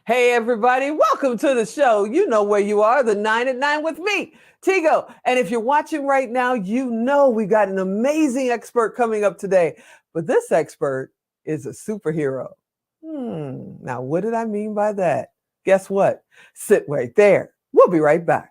Hey, everybody, welcome to the show. You know where you are, the 9 at 9 with me, Tigo. And if you're watching right now, you know we got an amazing expert coming up today. But this expert is a superhero. Now, what did I mean by that? Guess what? Sit right there. We'll be right back.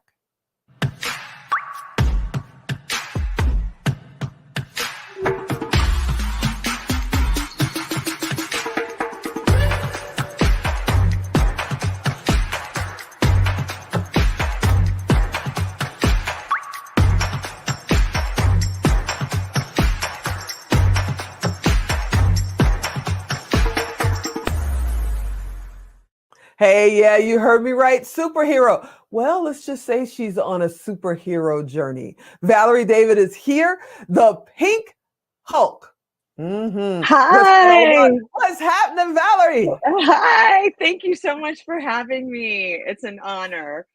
Hey, yeah, you heard me right. Superhero. Well, let's just say she's on a superhero journey. Valerie David is here, the Pink Hulk. What's going Hi. on? What's happening, Valerie? Hi. Thank you so much for having me. It's an honor.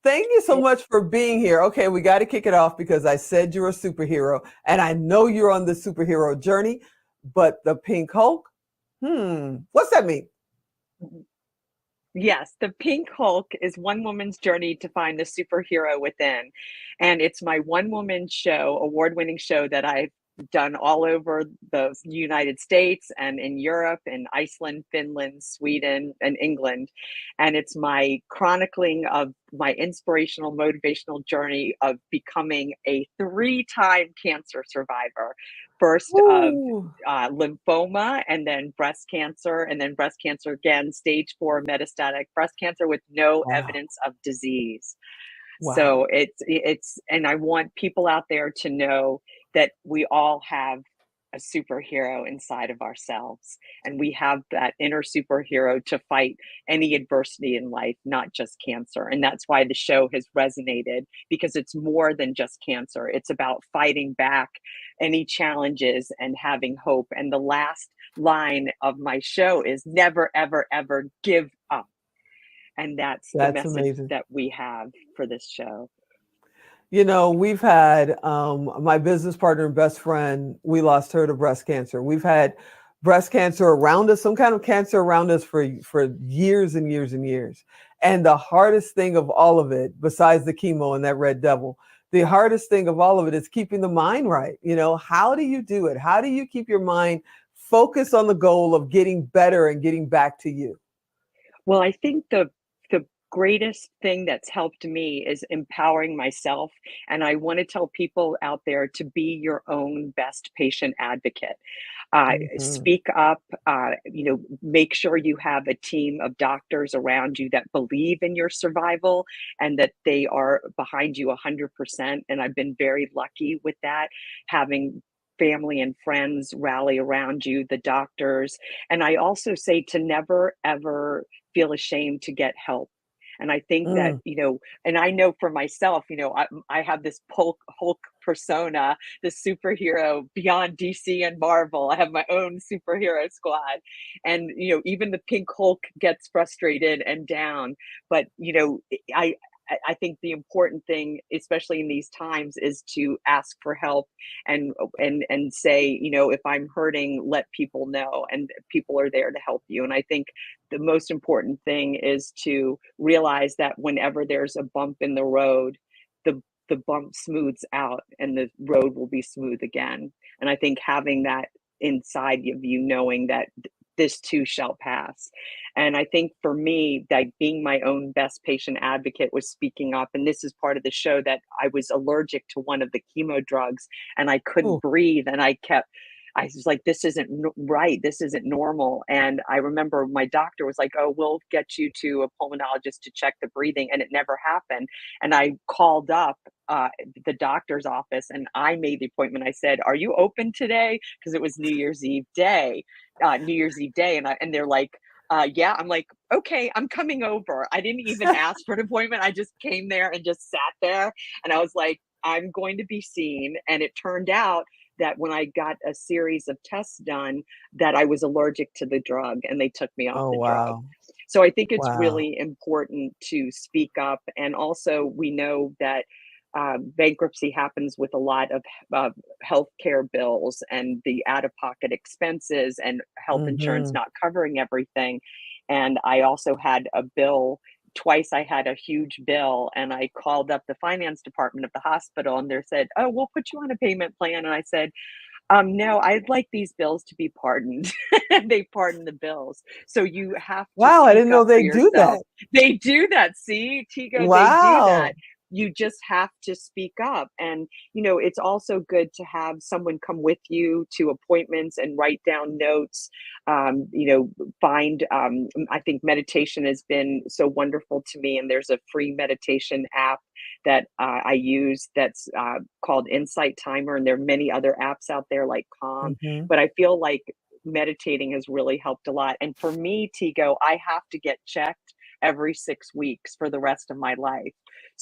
Thank you so much for being here. Okay, we got to kick it off because I said you're a superhero, and I know you're on the superhero journey, but the Pink Hulk? What's that mean? Yes, the Pink Hulk is one woman's journey to find the superhero within. And it's my one woman show, award-winning show that I've done all over the United States and in Europe and Iceland, Finland, Sweden, and England. And it's my chronicling of my inspirational, motivational journey of becoming a three-time cancer survivor. First of Ooh, lymphoma, and then breast cancer again, stage 4 metastatic breast cancer with no wow, evidence of disease. wow. So and I want people out there to know that we all have a superhero inside of ourselves, and we have that inner superhero to fight any adversity in life, not just cancer. And that's why the show has resonated, because it's more than just cancer. It's about fighting back any challenges and having hope. And the last line of my show is never, ever, ever give up. And that's the That's message amazing. that we have for this show. You know, we've had my business partner and best friend, we lost her to breast cancer. We've had breast cancer around us, some kind of cancer around us for years and years and years. And the hardest thing of all of it, besides the chemo and that red devil, the hardest thing of all of it is keeping the mind right. You know, how do you do it? How do you keep your mind focused on the goal of getting better and getting back to you? Well, I think the greatest thing that's helped me is empowering myself, and I want to tell people out there to be your own best patient advocate. Mhm. Speak up, make sure you have a team of doctors around you that believe in your survival and that they are behind you 100%. And I've been very lucky with that, having family and friends rally around you, the doctors. And I also say to never, ever feel ashamed to get help. And I think that, Mm. and I know for myself, I have this Hulk persona, the superhero beyond DC and Marvel. I have my own superhero squad. And, even the Pink Hulk gets frustrated and down. But, I, I think the important thing, especially in these times, is to ask for help and say, if I'm hurting, let people know, and people are there to help you. And I think the most important thing is to realize that whenever there's a bump in the road, the bump smooths out and the road will be smooth again. And I think having that inside of you, knowing that this too shall pass. And I think for me, that being my own best patient advocate was speaking up. And this is part of the show, that I was allergic to one of the chemo drugs and I couldn't Ooh. breathe. And I was like, this isn't right. This isn't normal. And I remember my doctor was like, oh, we'll get you to a pulmonologist to check the breathing. And it never happened. And I called up the doctor's office and I made the appointment. I said, are you open today? Because it was New Year's Eve day. And they're like, yeah. I'm like, okay, I'm coming over. I didn't even ask for an appointment. I just came there and just sat there. And I was like, I'm going to be seen. And it turned out that when I got a series of tests done, that I was allergic to the drug and they took me off Oh, the drug. wow. So I think it's Wow. really important to speak up. And also, we know that bankruptcy happens with a lot of healthcare bills and the out of pocket expenses and health insurance Mhm. not covering everything. And I also had a bill. Twice I had a huge bill, and I called up the finance department of the hospital, and they said, "Oh, we'll put you on a payment plan." And I said, no, I'd like these bills to be pardoned. They pardon the bills. So you have to Wow, I speak didn't know up for they do yourself. that. They do that. See, Tigo, they do that. Wow. You just have to speak up. And, it's also good to have someone come with you to appointments and write down notes. I think meditation has been so wonderful to me. And there's a free meditation app that I use that's called Insight Timer, and there are many other apps out there like Calm. Hmm. But I feel like meditating has really helped a lot. And for me, Tigo, I have to get checked every 6 weeks for the rest of my life.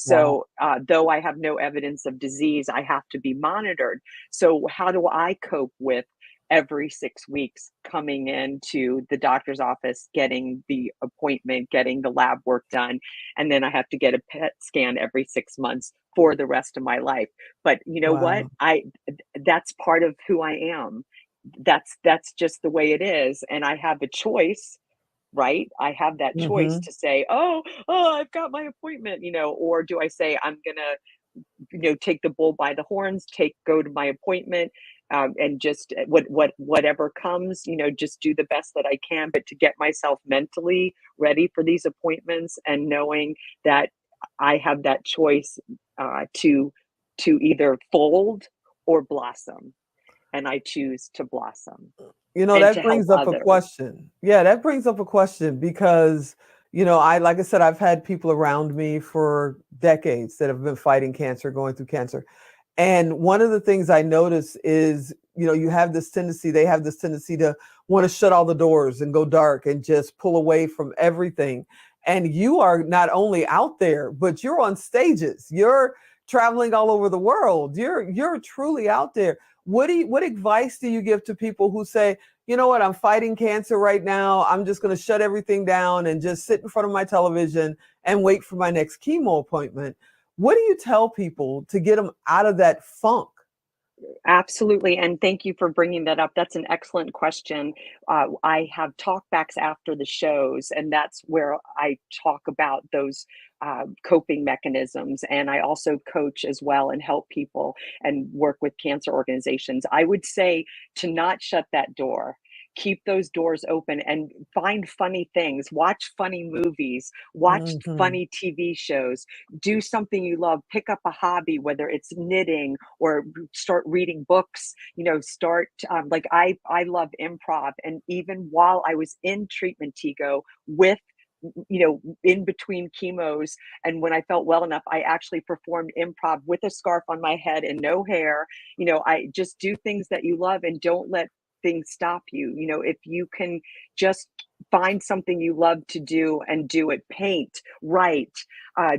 Wow. So, though I have no evidence of disease, I have to be monitored. So, how do I cope with every 6 weeks coming into the doctor's office, getting the appointment, getting the lab work done, and then I have to get a PET scan every 6 months for the rest of my life? But you know what? Wow. That's part of who I am. That's just the way it is, and I have a choice, right? I have that choice Hmm. to say, "Oh, I've got my appointment," or do I say, "I'm gonna, take the bull by the horns, go to my appointment, and just whatever comes, just do the best that I can, but to get myself mentally ready for these appointments and knowing that I have that choice to either fold or blossom, and I choose to blossom and That to help brings up a others." question. Yeah, that brings up a question because, like I said, I've had people around me for decades that have been fighting cancer, going through cancer. And one of the things I notice is, they have this tendency to want to shut all the doors and go dark and just pull away from everything. And you are not only out there, but you're on stages. You're traveling all over the world. You're truly out there. What advice do you give to people who say, you know what, I'm fighting cancer right now. I'm just going to shut everything down and just sit in front of my television and wait for my next chemo appointment? What do you tell people to get them out of that funk? Absolutely, and thank you for bringing that up. That's an excellent question. I have talkbacks after the shows, and that's where I talk about those coping mechanisms. And I also coach as well and help people and work with cancer organizations. I would say to not shut that door. Keep those doors open and find funny things. Watch funny movies. Watch Hmm. funny TV shows. Do something you love. Pick up a hobby, whether it's knitting or start reading books. Start like I love improv, and even while I was in treatment, Tigo, with in between chemos, and when I felt well enough, I actually performed improv with a scarf on my head and no hair. I just do things that you love and don't let things stop you. If you can just find something you love to do and do it, paint, write,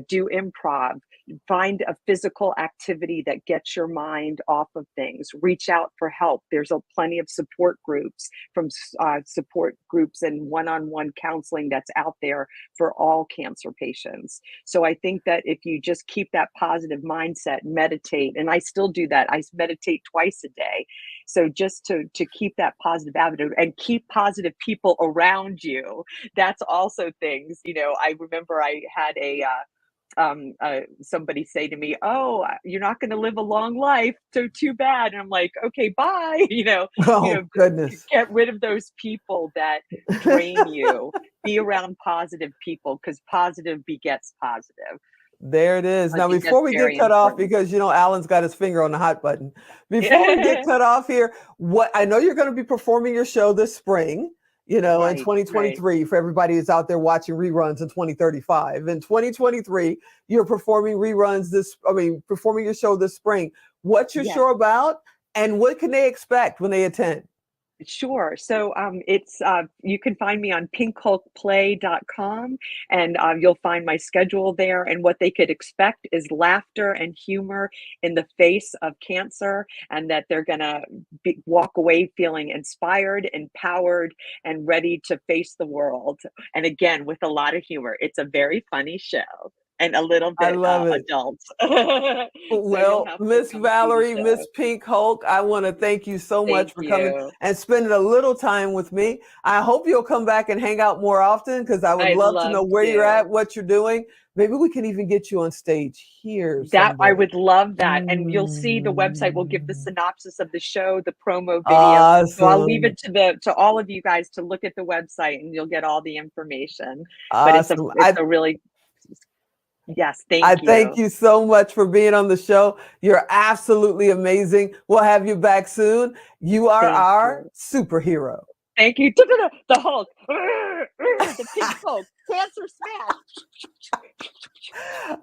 do improv, find a physical activity that gets your mind off of things, reach out for help. There's plenty of support groups, from support groups and one-on-one counseling that's out there for all cancer patients. So I think that if you just keep that positive mindset, meditate, and I still do that. I meditate twice a day. So just to keep that positive attitude and keep positive people around you. That's also things. I remember I had somebody say to me, "Oh, you're not going to live a long life, so too bad." And I'm like, "Okay, bye." Oh, goodness. Get rid of those people that drain you. Be around positive people, because positive begets positive. There it is. I Now, think before that's we get very cut off, important. because Alan's got his finger on the hot button. Before we get cut off here, what I know you're going to be performing your show this spring, in Right, right. 2023, for everybody who's out there watching reruns in 2035. In 2023, you're performing your show this spring. What's your Yes. show about, and what can they expect when they attend? Sure. So it's you can find me on pinkhulkplay.com, and you'll find my schedule there. And what they could expect is laughter and humor in the face of cancer, and that they're going to walk away feeling inspired, empowered, and ready to face the world. And again, with a lot of humor. It's a very funny show. and a little I bit love it. adult. So you'll Well, have to Miss come see the Valerie, show. Miss Pink Hulk, I want to thank you so much Thank for coming you. and spending a little time with me. I hope you'll come back and hang out more often because I would I'd love to love know where you're to. at, what you're doing. Maybe we can even get you on stage here That I someday. would love that, and you'll see the website will give the Mm. synopsis of the show, the promo video. So I'll leave Awesome. it to all of you guys to look at the website, and you'll get all the information. But Awesome. it's a really yes, I thank thank you. you so much for being on the show. You're absolutely amazing. We'll have you back soon. You are Thank our you. superhero. Thank you. The Hulk. The pink Hulk. Cancer smash.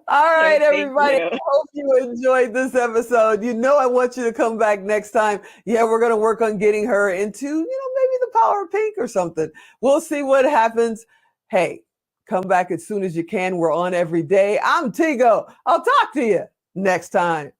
All So right, thank everybody. you. I hope you enjoyed this episode. You know, I want you to come back next time. Yeah, we're going to work on getting her into, maybe the power of pink or something. We'll see what happens. Hey, come back as soon as you can. We're on every day. I'm Tigo. I'll talk to you next time.